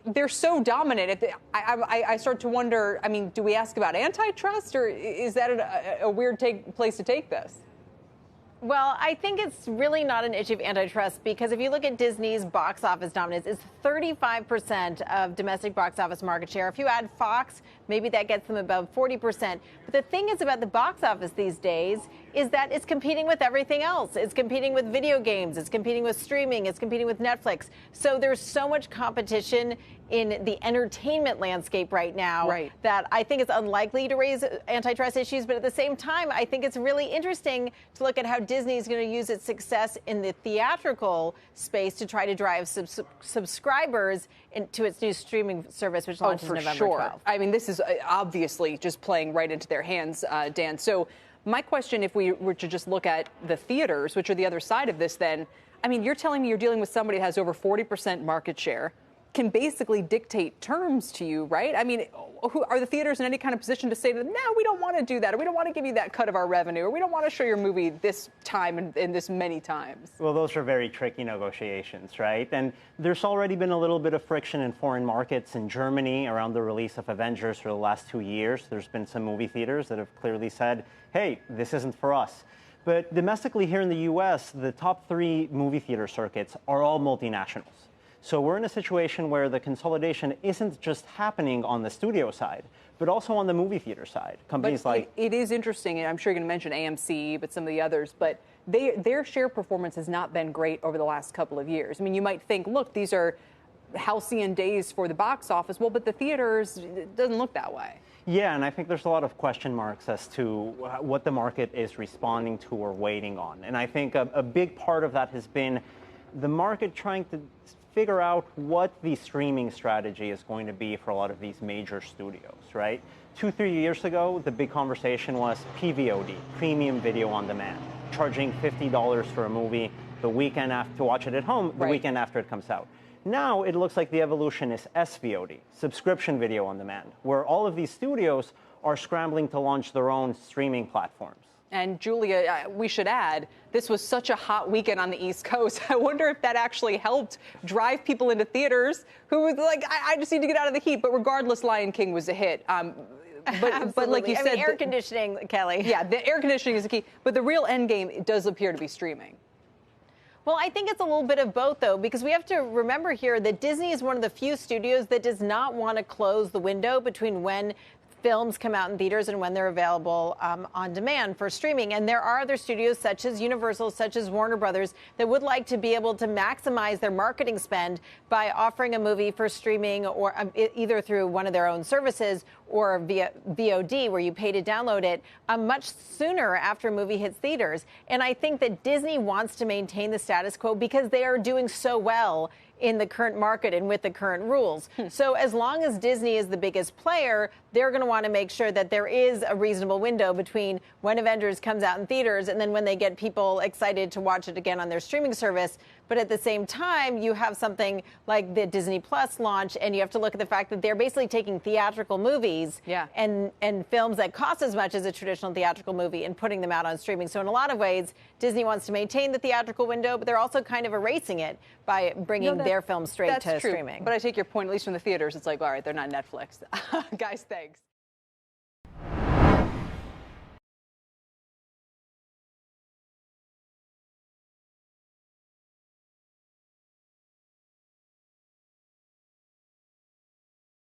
they're so dominant. I start to wonder, I mean, do we ask about antitrust, or is that a weird place to take this? Well, I think it's really not an issue of antitrust, because if you look at Disney's box office dominance, it's 35% of domestic box office market share. If you add Fox, maybe that gets them above 40%. But the thing is about the box office these days is that it's competing with everything else. It's competing with video games. It's competing with streaming. It's competing with Netflix. So there's so much competition in the entertainment landscape right now that I think it's unlikely to raise antitrust issues. But at the same time, I think it's really interesting to look at how Disney is going to use its success in the theatrical space to try to drive subscribers into its new streaming service, which launches November 12th. I mean, this is obviously just playing right into their hands, Dan. So my question, if we were to just look at the theaters, which are the other side of this, then, I mean, you're telling me you're dealing with somebody who has over 40% market share, can basically dictate terms to you, right? I mean, are the theaters in any kind of position to say to them, no, we don't want to do that, or we don't want to give you that cut of our revenue, or we don't want to show your movie this time and this many times? Well, those are very tricky negotiations, right? And there's already been a little bit of friction in foreign markets. In Germany, around the release of Avengers for the last 2 years, there's been some movie theaters that have clearly said, hey, this isn't for us. But domestically here in the U.S., the top 3 movie theater circuits are all multinationals. So we're in a situation where the consolidation isn't just happening on the studio side, but also on the movie theater side. Companies like... It is interesting, and I'm sure you're going to mention AMC, but some of the others, but their share performance has not been great over the last couple of years. I mean, you might think, look, these are halcyon days for the box office. Well, but the theaters, it doesn't look that way. Yeah, and I think there's a lot of question marks as to what the market is responding to or waiting on. And I think a big part of that has been the market trying to figure out what the streaming strategy is going to be for a lot of these major studios, right? 2-3 years ago, the big conversation was PVOD, premium video on demand, charging $50 for a movie the weekend after to watch it at home, the weekend after it comes out. Now it looks like the evolution is SVOD, subscription video on demand, where all of these studios are scrambling to launch their own streaming platforms. And Julia, we should add, this was such a hot weekend on the East Coast. I wonder if that actually helped drive people into theaters who was like, I just need to get out of the heat. But regardless, Lion King was a hit. But like you said, I mean, air conditioning, Kelly. Yeah, the air conditioning is the key. But the real end game does appear to be streaming. Well, I think it's a little bit of both, though, because we have to remember here that Disney is one of the few studios that does not want to close the window between when films come out in theaters and when they're available on demand for streaming. And there are other studios such as Universal, such as Warner Brothers, that would like to be able to maximize their marketing spend by offering a movie for streaming or either through one of their own services or via VOD, where you pay to download it much sooner after a movie hits theaters. And I think that Disney wants to maintain the status quo because they are doing so well in the current market and with the current rules. So as long as Disney is the biggest player, they're going to want to make sure that there is a reasonable window between when Avengers comes out in theaters and then when they get people excited to watch it again on their streaming service. But at the same time, you have something like the Disney Plus launch, and you have to look at the fact that they're basically taking theatrical movies and films that cost as much as a traditional theatrical movie and putting them out on streaming. So in a lot of ways, Disney wants to maintain the theatrical window, but they're also kind of erasing it by bringing their films straight to streaming. But I take your point, at least from the theaters, it's like, all right, they're not Netflix. Guys, thanks.